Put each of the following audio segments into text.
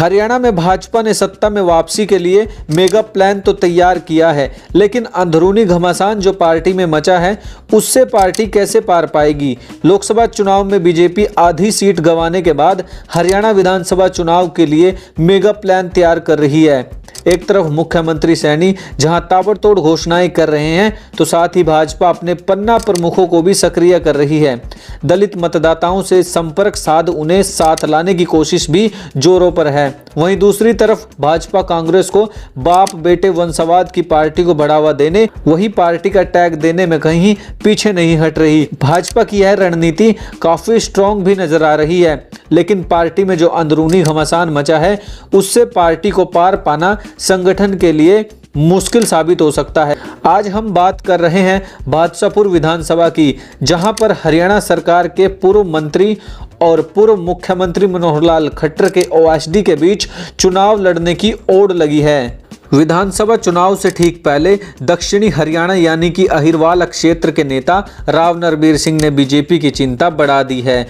हरियाणा में भाजपा ने सत्ता में वापसी के लिए मेगा प्लान तो तैयार किया है, लेकिन अंदरूनी घमासान जो पार्टी में मचा है उससे पार्टी कैसे पार पाएगी। लोकसभा चुनाव में बीजेपी आधी सीट गंवाने के बाद हरियाणा विधानसभा चुनाव के लिए मेगा प्लान तैयार कर रही है। एक तरफ मुख्यमंत्री सैनी जहां ताबड़तोड़ घोषणाएं कर रहे हैं, तो साथ ही भाजपा अपने पन्ना प्रमुखों को भी सक्रिय कर रही है। दलित मतदाताओं से संपर्क साध उन्हें साथ लाने की कोशिश भी जोरों पर है। वहीं दूसरी तरफ भाजपा कांग्रेस को बाप बेटे वंशवाद की पार्टी को बढ़ावा देने, वही पार्टी का टैग देने में कहीं पीछे नहीं हट रही। भाजपा की यह रणनीति काफी स्ट्रॉन्ग भी नजर आ रही है, लेकिन पार्टी में जो अंदरूनी घमासान मचा है उससे पार्टी को पार पाना संगठन के लिए मुश्किल साबित हो सकता है। आज हम बात कर रहे हैं बादशाहपुर विधानसभा की, जहां पर हरियाणा सरकार के पूर्व मंत्री और पूर्व मुख्यमंत्री मनोहर लाल खट्टर के ओएसडी के बीच चुनाव लड़ने की ओड़ लगी है। विधानसभा चुनाव से ठीक पहले दक्षिणी हरियाणा यानी कि अहिरवाल क्षेत्र के नेता राव नरबीर सिंह ने बीजेपी की चिंता बढ़ा दी है।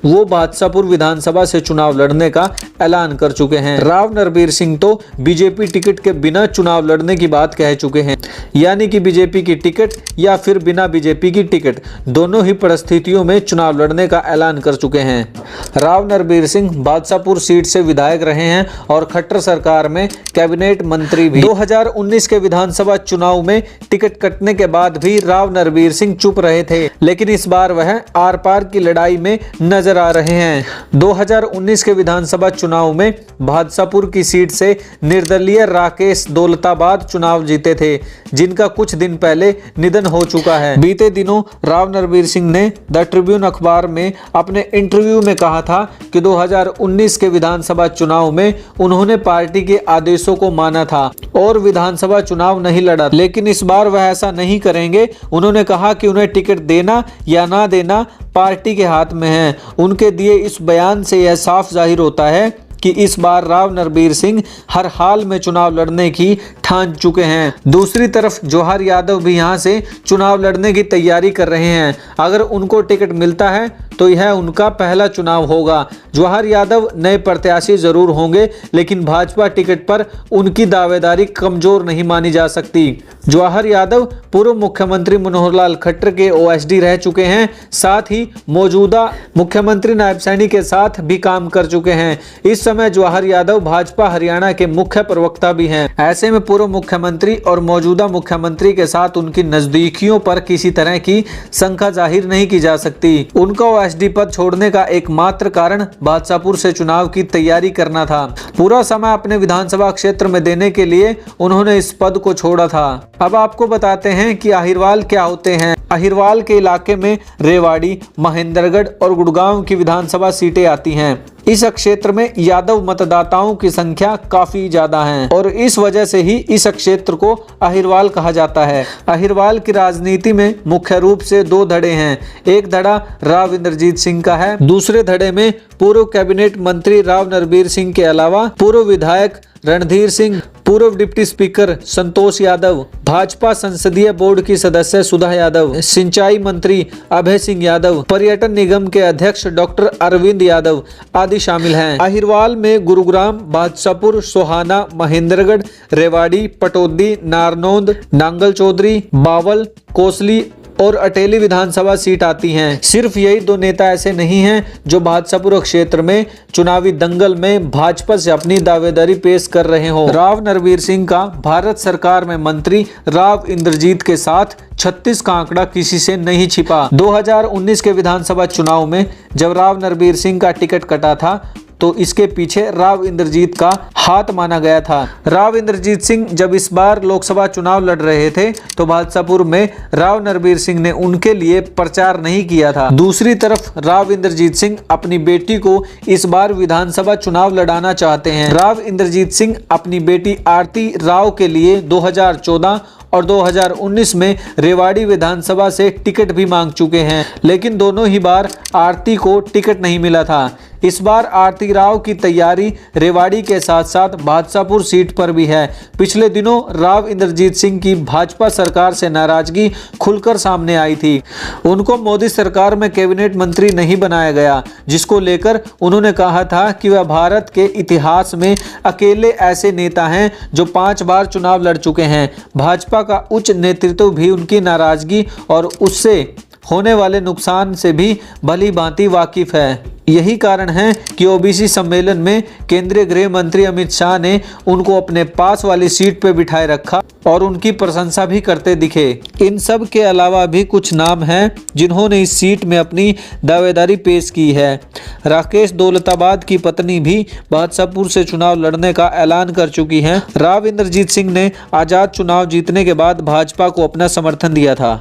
वो बादशाहपुर विधानसभा से चुनाव लड़ने का ऐलान कर चुके हैं। राव नरबीर सिंह तो बीजेपी टिकट के बिना चुनाव लड़ने की बात कह चुके हैं, यानी कि बीजेपी की टिकट या फिर बिना बीजेपी की टिकट, दोनों ही परिस्थितियों में चुनाव लड़ने का ऐलान कर चुके हैं। राव नरबीर सिंह बादशाहपुर सीट से विधायक रहे हैं और खट्टर सरकार में कैबिनेट मंत्री भी। 2019 के विधानसभा चुनाव में टिकट कटने के बाद भी राव नरबीर सिंह चुप रहे थे, लेकिन इस बार वह आर पार की लड़ाई में नजर आ रहे हैं। 2019 के विधानसभा चुनाव में बादशाहपुर की सीट से निर्दलीय राकेश दौलताबाद चुनाव जीते थे, जिनका कुछ दिन पहले निधन हो चुका है। बीते दिनों राव नरबीर सिंह ने द ट्रिब्यून अखबार में अपने इंटरव्यू में कहा था कि 2019 के विधानसभा चुनाव में उन्होंने पार्टी के आदेशों को माना था और विधानसभा चुनाव नहीं लड़ा, लेकिन इस बार वह ऐसा नहीं करेंगे। उन्होंने कहा कि उन्हें टिकट देना या ना देना पार्टी के हाथ में है। उनके दिए इस बयान से यह साफ जाहिर होता है कि इस बार राव नरबीर सिंह हर हाल में चुनाव लड़ने की ठान चुके हैं। दूसरी तरफ जवाहर यादव भी यहां से चुनाव लड़ने की तैयारी कर रहे हैं। अगर उनको टिकट मिलता है तो यह उनका पहला चुनाव होगा। जवाहर यादव नए प्रत्याशी जरूर होंगे, लेकिन भाजपा टिकट पर उनकी दावेदारी कमजोर नहीं मानी जा सकती। जवाहर यादव पूर्व मुख्यमंत्री मनोहर लाल खट्टर के ओएसडी रह चुके हैं, साथ ही मौजूदा मुख्यमंत्री नायब सैनी के साथ भी काम कर चुके हैं। इस समय जवाहर यादव भाजपा हरियाणा के मुख्य प्रवक्ता भी हैं। ऐसे में पूर्व मुख्यमंत्री और मौजूदा मुख्यमंत्री के साथ उनकी नजदीकियों पर किसी तरह की शंका जाहिर नहीं की जा सकती। उनका ओएसडी पद छोड़ने का एकमात्र कारण बादशाहपुर से चुनाव की तैयारी करना था। पूरा समय अपने विधानसभा क्षेत्र में देने के लिए उन्होंने इस पद को छोड़ा था। अब आपको बताते हैं कि अहिरवाल क्या होते हैं। अहिरवाल के इलाके में रेवाड़ी, महेंद्रगढ़ और गुड़गांव की विधानसभा सीटें आती हैं। इस क्षेत्र में यादव मतदाताओं की संख्या काफी ज्यादा है और इस वजह से ही इस क्षेत्र को अहिरवाल कहा जाता है। अहिरवाल की राजनीति में मुख्य रूप से दो धड़े हैं। एक धड़ा राव इंद्रजीत सिंह का है, दूसरे धड़े में पूर्व कैबिनेट मंत्री राव नरबीर सिंह के अलावा पूर्व विधायक रणधीर सिंह, पूर्व डिप्टी स्पीकर संतोष यादव, भाजपा संसदीय बोर्ड की सदस्य सुधा यादव, सिंचाई मंत्री अभय सिंह यादव, पर्यटन निगम के अध्यक्ष डॉक्टर अरविंद यादव आदि शामिल हैं। अहिरवाल में गुरुग्राम, बादशाहपुर, सोहाना, महेंद्रगढ़, रेवाड़ी, पटौदी, नारनौंद, नांगल चौधरी, बावल, कोसली और अटेली विधानसभा सीट आती हैं। सिर्फ यही दो नेता ऐसे नहीं हैं जो बादशाहपुर क्षेत्र में चुनावी दंगल में भाजपा से अपनी दावेदारी पेश कर रहे हो। राव नरबीर सिंह का भारत सरकार में मंत्री राव इंद्रजीत के साथ 36 का आंकड़ा किसी से नहीं छिपा। 2019 के विधानसभा चुनाव में जब राव नरबीर सिंह का टिकट कटा था तो इसके पीछे राव इंद्रजीत का हाथ माना गया था। राव इंद्रजीत सिंह जब इस बार लोकसभा चुनाव लड़ रहे थे तो बादशाहपुर में राव नरबीर सिंह ने उनके लिए प्रचार नहीं किया था। दूसरी तरफ राव इंद्रजीत सिंह अपनी बेटी को इस बार विधानसभा चुनाव लड़ाना चाहते हैं। राव इंद्रजीत सिंह अपनी बेटी आरती राव के लिए 2014 और 2019 में रेवाड़ी विधानसभा से टिकट भी मांग चुके हैं, लेकिन दोनों ही बार आरती को टिकट नहीं मिला था। इस बार आरती राव की तैयारी रेवाड़ी के साथ साथ बादशाहपुर सीट पर भी है। पिछले दिनों राव इंद्रजीत सिंह की भाजपा सरकार से नाराजगी खुलकर सामने आई थी। उनको मोदी सरकार में कैबिनेट मंत्री नहीं बनाया गया, जिसको लेकर उन्होंने कहा था कि वह भारत के इतिहास में अकेले ऐसे नेता हैं जो 5 बार चुनाव लड़ चुके हैं। भाजपा का उच्च नेतृत्व भी उनकी नाराजगी और उससे होने वाले नुकसान से भी भली भांति वाकिफ है। यही कारण है कि ओबीसी सम्मेलन में केंद्रीय गृह मंत्री अमित शाह ने उनको अपने पास वाली सीट पर बिठाए रखा और उनकी प्रशंसा भी करते दिखे। इन सब के अलावा भी कुछ नाम हैं जिन्होंने इस सीट में अपनी दावेदारी पेश की है। राकेश दौलताबाद की पत्नी भी बादशाहपुर से चुनाव लड़ने का ऐलान कर चुकी हैं। राव इंद्रजीत सिंह ने आज़ाद चुनाव जीतने के बाद भाजपा को अपना समर्थन दिया था।